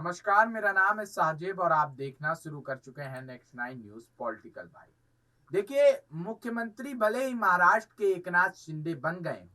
नमस्कार, मेरा नाम है साजिब और आप देखना शुरू कर चुके हैं नेक्स्ट 9 न्यूज पॉलिटिकल भाई। देखिए, मुख्यमंत्री भले ही महाराष्ट्र के एकनाथ शिंदे बन गए हों,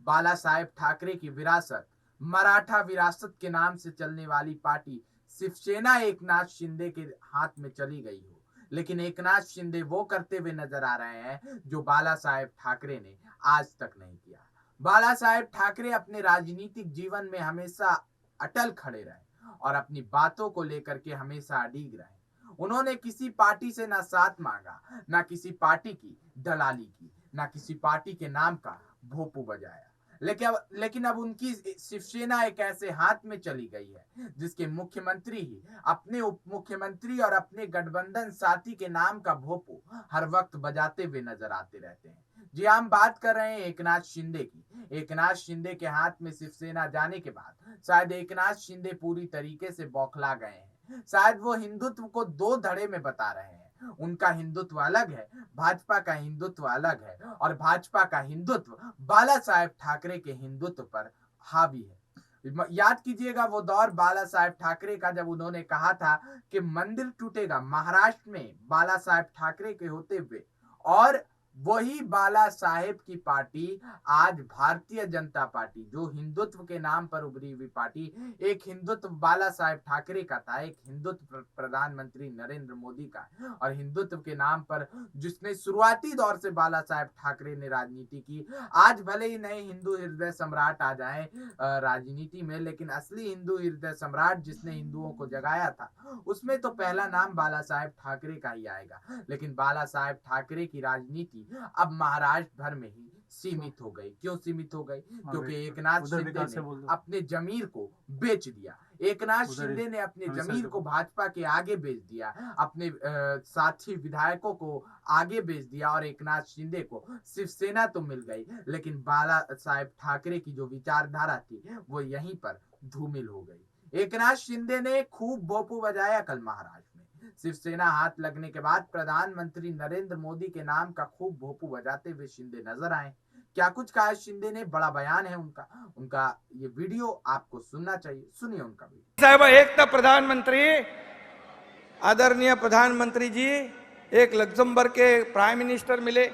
बाला साहेब ठाकरे की विरासत, मराठा विरासत के नाम से चलने वाली पार्टी शिवसेना एकनाथ शिंदे के हाथ में चली गई हो, लेकिन एकनाथ शिंदे वो करते हुए नजर आ रहे हैं जो बाला साहेब ठाकरे ने आज तक नहीं किया। बाला साहेब ठाकरे अपने राजनीतिक जीवन में हमेशा अटल खड़े रहे और अपनी बातों को लेकर के हमेशा अडिग रहे। उन्होंने किसी पार्टी से ना साथ मांगा, ना किसी पार्टी की दलाली की, ना किसी पार्टी के नाम का भोपू बजाया। लेकिन अब उनकी शिवसेना एक ऐसे हाथ में चली गई है जिसके मुख्यमंत्री ही अपने उप मुख्यमंत्री और अपने गठबंधन साथी के नाम का भोपू हर वक्त बजाते हुए नजर आते रहते हैं। जी, हम बात कर रहे हैं एकनाथ शिंदे की। एकनाथ शिंदे के हाथ में शिवसेना जाने के बाद शायद एकनाथ शिंदे पूरी तरीके से बौखला गए हैं। शायद वो हिंदुत्व को दो धड़े में बता रहे हैं। उनका हिंदुत्व अलग है, भाजपा का हिंदुत्व अलग है, और भाजपा का हिंदुत्व बाला साहेब ठाकरे के हिंदुत्व पर हावी है। याद कीजिएगा वो दौर बाला साहेब ठाकरे का जब उन्होंने कहा था कि मंदिर टूटेगा महाराष्ट्र में बाला साहेब ठाकरे के होते हुए, और वही बाला साहेब की पार्टी आज भारतीय जनता पार्टी, जो हिंदुत्व के नाम पर उभरी हुई पार्टी, एक हिंदुत्व बाला साहेब ठाकरे का था, एक हिंदुत्व प्रधानमंत्री नरेंद्र मोदी का, और हिंदुत्व के नाम पर जिसने शुरुआती दौर से बाला साहेब ठाकरे ने राजनीति की। आज भले ही नए हिंदू हृदय सम्राट आ जाए राजनीति में, लेकिन असली हिंदू हृदय सम्राट जिसने हिंदुओं को जगाया था, उसमें तो पहला नाम बाला साहेब ठाकरे का ही आएगा। लेकिन बाला साहेब ठाकरे की राजनीति अब महाराष्ट्र भर में ही सीमित हो गई। क्यों सीमित हो गई? क्योंकि एकनाथ शिंदे ने अपने जमीर को बेच दिया। एकनाथ शिंदे ने अपने जमीर को भाजपा के आगे बेच दिया, अपने साथी विधायकों को आगे बेच दिया, और एकनाथ शिंदे को शिवसेना तो मिल गई, लेकिन बाला साहेब ठाकरे की जो विचारधारा थी वो यहीं पर धूमिल हो गई। एकनाथ शिंदे ने खूब भोपू बजाया कल महाराष्ट्र में। शिवसेना हाथ लगने के बाद प्रधानमंत्री नरेंद्र मोदी के नाम का खूब भोपू बजाते हुए शिंदे नजर आए। क्या कुछ कहा शिंदे ने? बड़ा बयान है उनका। उनका ये वीडियो आपको सुनना चाहिए, सुनिए उनका वीडियो। साहब, एक तो प्रधानमंत्री, आदरणीय प्रधानमंत्री जी, एक लग्जमबर्ग के प्राइम मिनिस्टर मिले,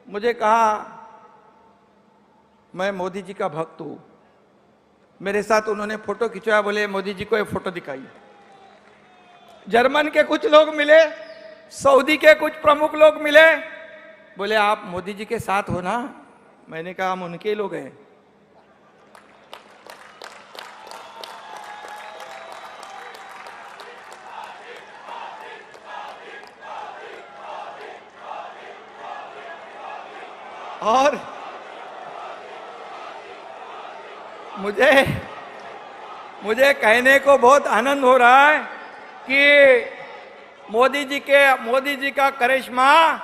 मुझे कहा मैं मोदी जी का भक्त हूं। मेरे साथ उन्होंने फोटो खिंचवाया, बोले मोदी जी को एक फोटो दिखाई। जर्मन के कुछ लोग मिले, सऊदी के कुछ प्रमुख लोग मिले, बोले आप मोदी जी के साथ हो ना? मैंने कहा हम उनके लोग हैं। और मुझे कहने को बहुत आनंद हो रहा है कि मोदी जी का करिश्मा,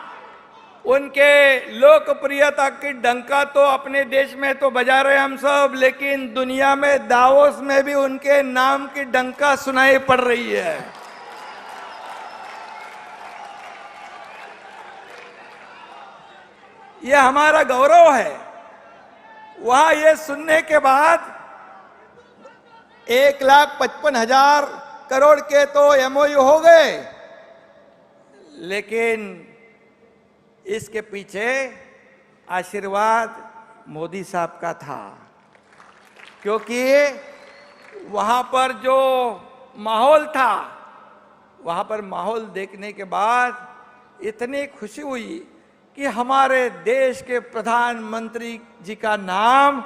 उनके लोकप्रियता की डंका तो अपने देश में तो बजा रहे हम सब, लेकिन दुनिया में दावोस में भी उनके नाम की डंका सुनाई पड़ रही है। ये हमारा गौरव है। वहां ये सुनने के बाद 1,55,000 करोड़ के तो एमओयू हो गए, लेकिन इसके पीछे आशीर्वाद मोदी साहब का था, क्योंकि वहां पर जो माहौल था, वहां पर माहौल देखने के बाद इतनी खुशी हुई कि हमारे देश के प्रधानमंत्री जी का नाम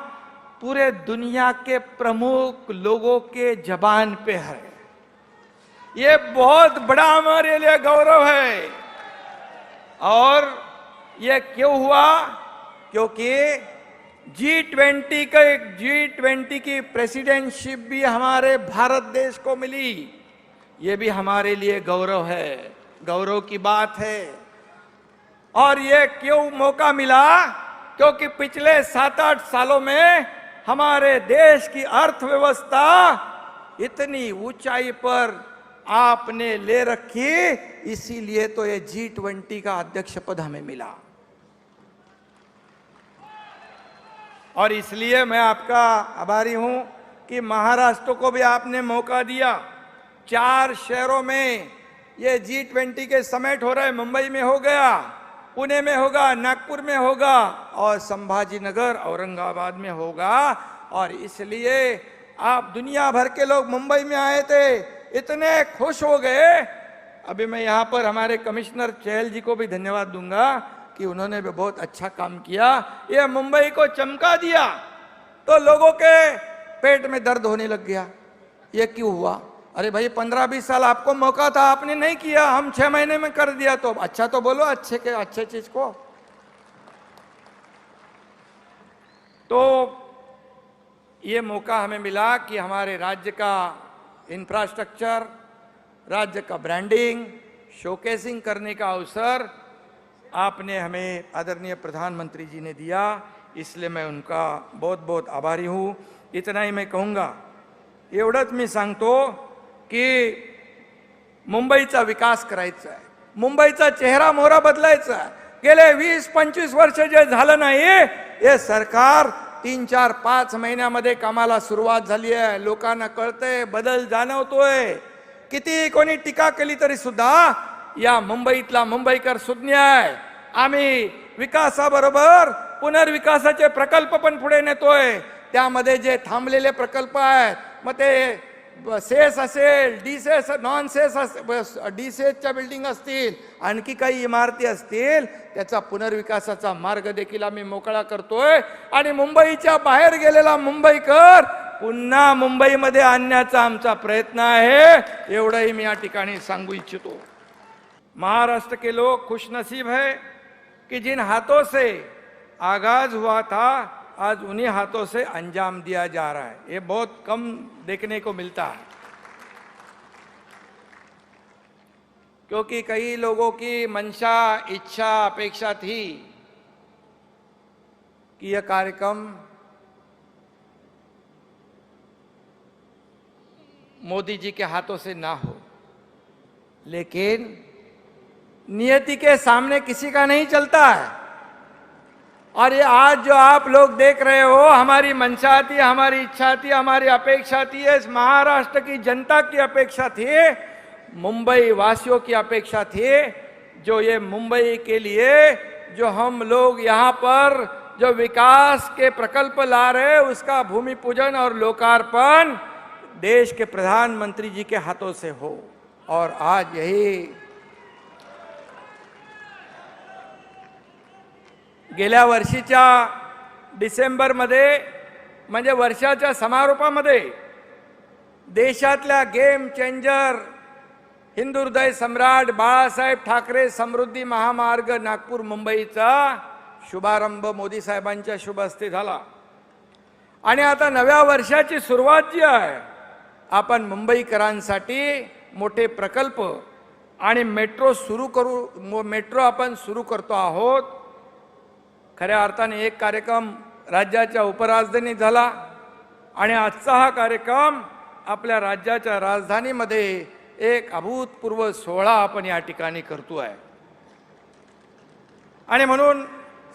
पूरे दुनिया के प्रमुख लोगों के जबान पे है। ये बहुत बड़ा हमारे लिए गौरव है। और ये क्यों हुआ? क्योंकि G20 की प्रेसिडेंटशिप भी हमारे भारत देश को मिली। ये भी हमारे लिए गौरव है, गौरव की बात है। और ये क्यों मौका मिला? क्योंकि पिछले 7-8 सालों में हमारे देश की अर्थव्यवस्था इतनी ऊंचाई पर आपने ले रखी, इसीलिए तो ये G20 का अध्यक्ष पद हमें मिला। और इसलिए मैं आपका आभारी हूं कि महाराष्ट्र को भी आपने मौका दिया। 4 शहरों में ये G20 के समिट हो रहे, मुंबई में हो गया, पुणे में होगा, नागपुर में होगा और संभाजीनगर औरंगाबाद में होगा। और इसलिए आप दुनिया भर के लोग मुंबई में आए थे, इतने खुश हो गए। अभी मैं यहाँ पर हमारे कमिश्नर चहल जी को भी धन्यवाद दूंगा कि उन्होंने भी बहुत अच्छा काम किया, ये मुंबई को चमका दिया। तो लोगों के पेट में दर्द होने लग गया, ये क्यों हुआ? अरे भाई 15-20 साल आपको मौका था, आपने नहीं किया, हम 6 महीने में कर दिया। तो अच्छा तो बोलो अच्छे चीज को। तो ये मौका हमें मिला कि हमारे राज्य का इंफ्रास्ट्रक्चर, राज्य का ब्रांडिंग, शोकेसिंग करने का अवसर आपने हमें आदरणीय प्रधानमंत्री जी ने दिया, इसलिए मैं उनका बहुत बहुत आभारी हूँ। इतना ही मैं कहूँगा, एवढंच मी सांगतो की मुंबईचा विकास करायचा आहे, मुंबईचा चेहरा मोहरा बदलायचा आहे। गेले 20-25 वर्ष जे झालं नाही, हे सरकार 3-4-5 महिन्यामध्ये कामाला सुरुवात झाली आहे। लोकांना कळतंय, बदल जाणवतोय। किती कोणी टीका केली तरी सुद्धा या मुंबईतला मुंबईकर सुज्ञ आहे। आम्ही विकासाबरोबर पुनर्विकासाचे प्रकल्प पण पुढे नेतोय। त्यामध्ये जे थांबलेले प्रकल्प आहेत, मग ते सेस असेल, डीसेस, नॉन सेस, डीसेसच्या बिल्डिंग असतील, आणखी काही इमारती असतील, त्याचा पुनर्विकासाचा मार्ग देखील आम्ही मोकळा करतोय। आणि मुंबईच्या बाहेर गेलेला मुंबईकर पुन्हा मुंबईमध्ये आणण्याचा आमचा प्रयत्न आहे, एवढंही मी या ठिकाणी सांगू इच्छितो। महाराष्ट्र के लोग खुशनसीब है कि जिन हाथों से आगाज हुआ था, आज उन्हीं हाथों से अंजाम दिया जा रहा है। ये बहुत कम देखने को मिलता है, क्योंकि कई लोगों की मंशा, इच्छा, अपेक्षा थी कि यह कार्यक्रम मोदी जी के हाथों से ना हो, लेकिन नियति के सामने किसी का नहीं चलता है। और ये आज जो आप लोग देख रहे हो, हमारी मंशा थी, हमारी इच्छा थी, हमारी अपेक्षा थी, इस महाराष्ट्र की जनता की अपेक्षा थी, मुंबई वासियों की अपेक्षा थी, जो ये मुंबई के लिए जो हम लोग यहाँ पर जो विकास के प्रकल्प ला रहे, उसका भूमि पूजन और लोकार्पण देश के प्रधानमंत्री जी के हाथों से हो। और आज यही गेल्या वर्षीच्या डिसेंबरमध्ये, म्हणजे वर्षाच्या समारोपामध्ये, देशातल्या गेम चेंजर हिंदुहृदय सम्राट बाळासाहेब ठाकरे समृद्धी महामार्ग नागपूर मुंबईचा शुभारंभ मोदी साहेबांच्या शुभ हस्ते झाला। आणि आता नव्या वर्षाची सुरुवात जी आहे, आपण मुंबईकरांसाठी मोठे प्रकल्प आणि मेट्रो आपण सुरू करतो आहोत। खऱ्या अर्थाने एक कार्यक्रम राज्याच्या उपराजधानीत झाला आणि आजचा हा कार्यक्रम आपल्या राज्याच्या राजधानीमध्ये एक अभूतपूर्व सोहळा आपण या ठिकाणी करतोय। आणि म्हणून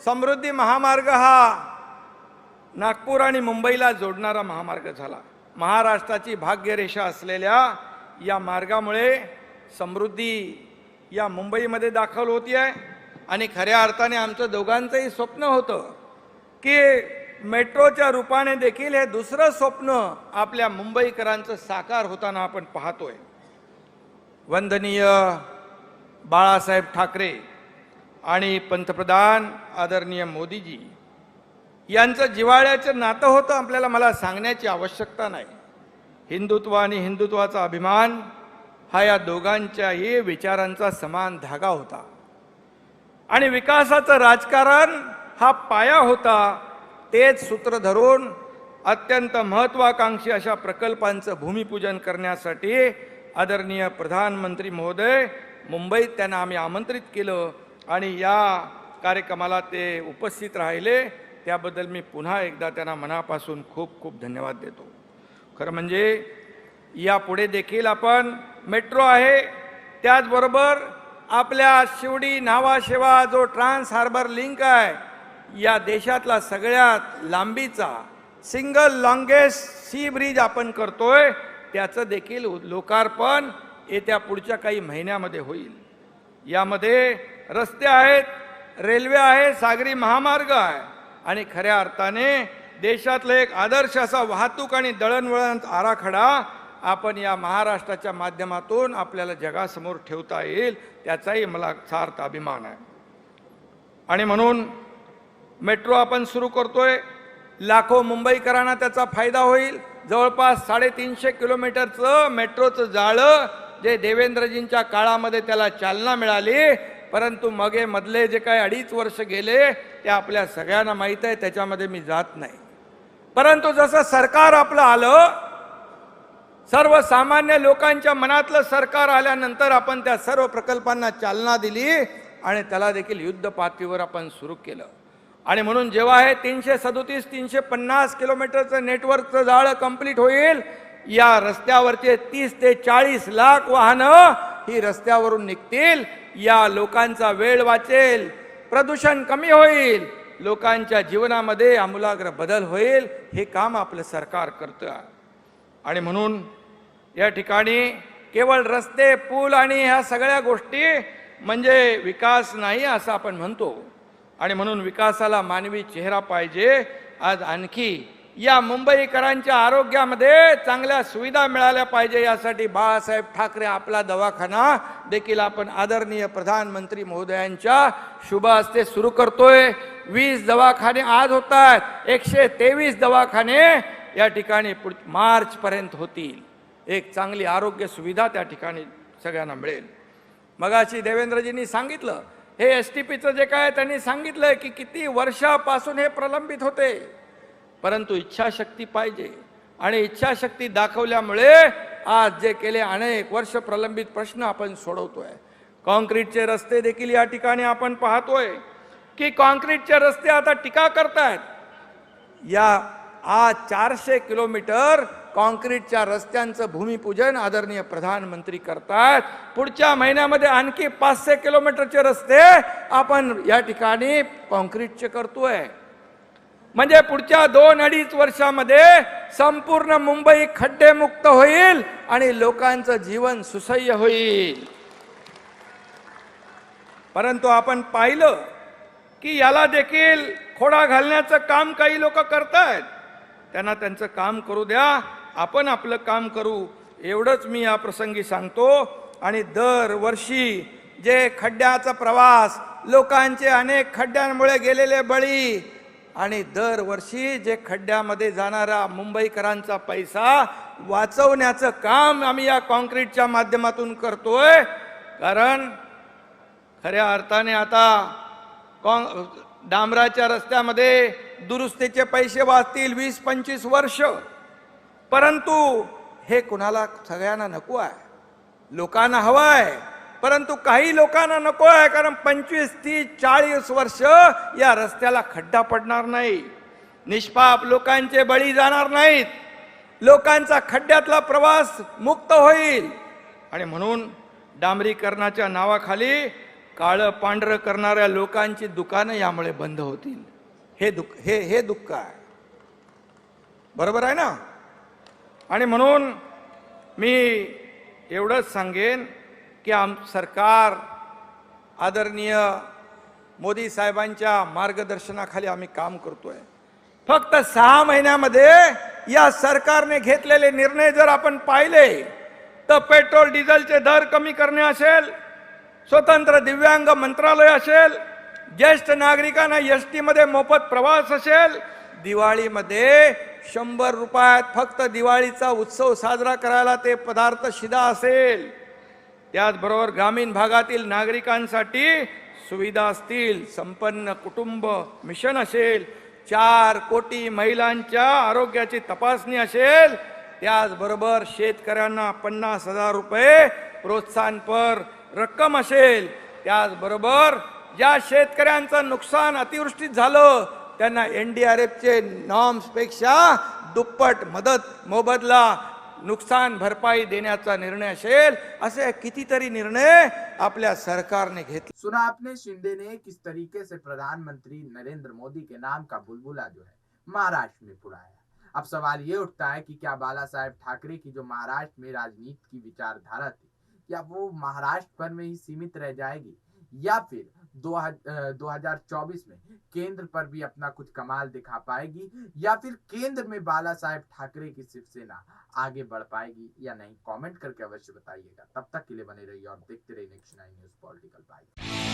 समृद्धी महामार्ग हा नागपूर आणि मुंबईला जोडणारा महामार्ग झाला। महाराष्ट्राची भाग्यरेषा असलेल्या या मार्गामुळे समृद्धी या मुंबईमध्ये दाखल होती आहे। आणि खऱ्या अर्थाने आमचं दोघांचंही स्वप्न होतं की मेट्रोच्या रूपाने देखील हे दुसरं स्वप्न आपल्या मुंबईकरांचं साकार होताना आपण पाहतोय। वंदनीय बाळासाहेब ठाकरे आणि पंतप्रधान आदरणीय मोदीजी यांचं जिव्हाळ्याचं नातं होतं, आपल्याला मला सांगण्याची आवश्यकता नाही। हिंदुत्व आणि हिंदुत्वाचा अभिमान हा या दोघांच्याही विचारांचा समान धागा होता। आणि विकासाचं राजकारण हा पाया होता। तेच सूत्र धरून अत्यंत महत्त्वाकांक्षी अशा प्रकल्पांचं भूमिपूजन करण्यासाठी आदरणीय प्रधानमंत्री महोदय मुंबईत त्यांना आम्ही आमंत्रित केलं आणि या कार्यक्रमाला ते उपस्थित राहिले, त्याबद्दल मी पुन्हा एकदा त्यांना मनापासून खूप खूप धन्यवाद देतो। खरं म्हणजे यापुढे देखील आपण मेट्रो आहे, त्याचबरोबर आपल्या शिवडी न्हावा जो ट्रान्स हार्बर लिंक आहे, या देशातला सगळ्यात लांबीचा सिंगल लॉंगेस्ट सी ब्रिज आपण करतोय। त्याचं देखील लोकार्पण येत्या पुढच्या काही महिन्यामध्ये होईल. यामध्ये रस्ते आहेत, रेल्वे आहे, सागरी महामार्ग आहे आणि खऱ्या अर्थाने देशातलं एक आदर्श असा वाहतूक आणि दळणवळण आराखडा आपण या महाराष्ट्राच्या माध्यमातून आपल्याला जगासमोर ठेवता येईल, त्याचाही मला सार्थ अभिमान आहे. आणि म्हणून मेट्रो आपण सुरू करतोय. लाखो मुंबईकरांना त्याचा फायदा होईल. जवळपास 350 किलोमीटरचं मेट्रोचं जाळं जे देवेंद्रजींच्या काळामध्ये त्याला चालना मिळाली, परंतु मधले जे काही 2.5 वर्ष गेले ते आपल्या सगळ्यांना माहीत आहे, त्याच्यामध्ये मी जात नाही. परंतु जसं सरकार आपलं आलं, सर्वसामान्य लोकांच्या मनातलं सरकार आल्यानंतर आपण त्या सर्व प्रकल्पांना चालना दिली आणि त्याला देखील युद्ध पातळीवर आपण सुरू केलं. आणि म्हणून जेव्हा हे 337-350 किलोमीटरचं नेटवर्कचं जाळं कंप्लीट होईल, या रस्त्यावरचे 30 ते 40 लाख वाहनं ही रस्त्यावरून निघतील. या लोकांचा वेळ वाचेल, प्रदूषण कमी होईल, लोकांच्या जीवनामध्ये आमूलाग्र बदल होईल. हे काम आपलं सरकार करतं. आणि म्हणून या ठिकाणी केवळ रस्ते, पूल आणि ह्या सगळ्या गोष्टी म्हणजे विकास नाही असं आपण म्हणतो. आणि म्हणून विकासाला मानवी चेहरा पाहिजे. आज आणखी या मुंबईकरांच्या आरोग्यामध्ये चांगल्या सुविधा मिळाल्या पाहिजे, यासाठी बाळासाहेब ठाकरे आपला दवाखाना देखील आपण आदरणीय प्रधानमंत्री महोदयांच्या शुभ हस्ते सुरू करतोय. 20 दवाखाने आज होत आहेत, 123 दवाखाने या ठिकाणी मार्च पर्यंत होतील. एक चांगली आरोग्य सुविधा त्या ठिकाणी सगळ्यांना मिळेल. मगाशी देवेंद्रजींनी सांगितलं, हे STPचं जे काय त्यांनी सांगितलं की किती वर्षापासून हे प्रलंबित होते, परंतु इच्छाशक्ती पाहिजे. आणि इच्छाशक्ती दाखवल्यामुळे आज जे केले अनेक वर्ष प्रलंबित प्रश्न आपण सोडवतोय. कॉन्क्रीटचे रस्ते देखील या ठिकाणी आपण पाहतोय की कॉन्क्रीटचे रस्ते आता टीका करतायत. या आज 400 किलोमीटर कॉन्क्रीटच्या रस्त्यांचं भूमिपूजन आदरणीय प्रधानमंत्री करतात. पुढच्या महिन्यामध्ये आणखी 500 किलोमीटरचे रस्ते आपण या ठिकाणी कॉन्क्रीटचे करतोय. म्हणजे पुढच्या 2-2.5 वर्षामध्ये संपूर्ण मुंबई खड्डेमुक्त होईल आणि लोकांचं जीवन सुसह्य होईल. परंतु आपण पाहिलं की याला देखील खोडा घालण्याचं काम काही लोक करतायत. त्यांना त्यांचं काम करू द्या, आपण आपलं काम करू, एवढंच मी या प्रसंगी सांगतो. आणि दरवर्षी जे खड्ड्याचा प्रवास, लोकांचे अनेक खड्ड्यांमुळे गेलेले बळी आणि दरवर्षी जे खड्ड्यामध्ये जाणारा मुंबईकरांचा पैसा वाचवण्याचं काम आम्ही या कॉन्क्रीटच्या माध्यमातून करतोय. कारण खऱ्या अर्थाने आता डांबराच्या रस्त्यामध्ये दुरुस्तीचे पैसे वाचतील 20-25 वर्ष, परंतु हे कुणाला, सगळ्यांना नको आहे. लोकांना हवं आहे, परंतु काही लोकांना नको आहे. कारण 25, 30, 40 वर्ष या रस्त्याला खड्डा पडणार नाही, निष्पाप लोकांचे बळी जाणार नाहीत, लोकांचा खड्ड्यातला प्रवास मुक्त होईल. आणि म्हणून डांबरीकरणाच्या नावाखाली काळं पांढरं करणाऱ्या लोकांची दुकानं यामुळे बंद होतील. हे दुःख आहे. बरोबर आहे ना? आणि म्हणून मी एवढंच सांगेन की सरकार आदरणीय मोदी साहेबांच्या मार्गदर्शनाखाली आम्ही काम करतोय. फक्त 6 महिन्यामध्ये या सरकारने घेतलेले निर्णय जर आपण पाहिले तर पेट्रोल डिझेलचे दर कमी करणे असेल, स्वतंत्र दिव्यांग मंत्रालय असेल, ज्येष्ठ नागरिकांना ST मध्ये मोफत प्रवास असेल, दिवाळीमध्ये 100 रुपयात फक्त दिवाळीचा उत्सव साजरा करायला ते पदार्थ शिधा असेल, त्याचबरोबर ग्रामीण भागातील नागरिकांसाठी सुविधा असतील, संपन्न कुटुंब मिशन असेल, 4 कोटी महिलांच्या आरोग्याची तपासणी असेल, त्याचबरोबर शेतकऱ्यांना 50,000 रुपये प्रोत्साहनपर रक्कम असेल, त्याचबरोबर ज्या शेतकऱ्यांचं नुकसान अतिवृष्टीत झालं त्यांना NDRFचे नॉर्म्सपेक्षा दुप्पट मदत, मोबदला, नुकसान भरपाई देण्याचा निर्णय असेल, असे कितीतरी निर्णय आपल्या सरकारने घेतले. सुना आपने शिंदे ने किस तरीके से प्रधानमंत्री नरेंद्र मोदी के नाम का बुलबुला जो है महाराष्ट्र में उड़ाया. अब सवाल ये उठता है कि क्या बाला साहेब ठाकरे की जो महाराष्ट्र में राजनीति की विचारधारा थी, क्या वो महाराष्ट्र भर में ही सीमित रह जाएगी, या फिर 2024 में केंद्र पर भी अपना कुछ कमाल दिखा पाएगी, या फिर केंद्र में बाला साहेब ठाकरे की शिवसेना आगे बढ़ पाएगी या नहीं? कमेंट करके अवश्य बताइएगा। तब तक के लिए बने रहिए और देखते रहिए नेक्स्ट 9 न्यूज पॉलिटिकल बाइट।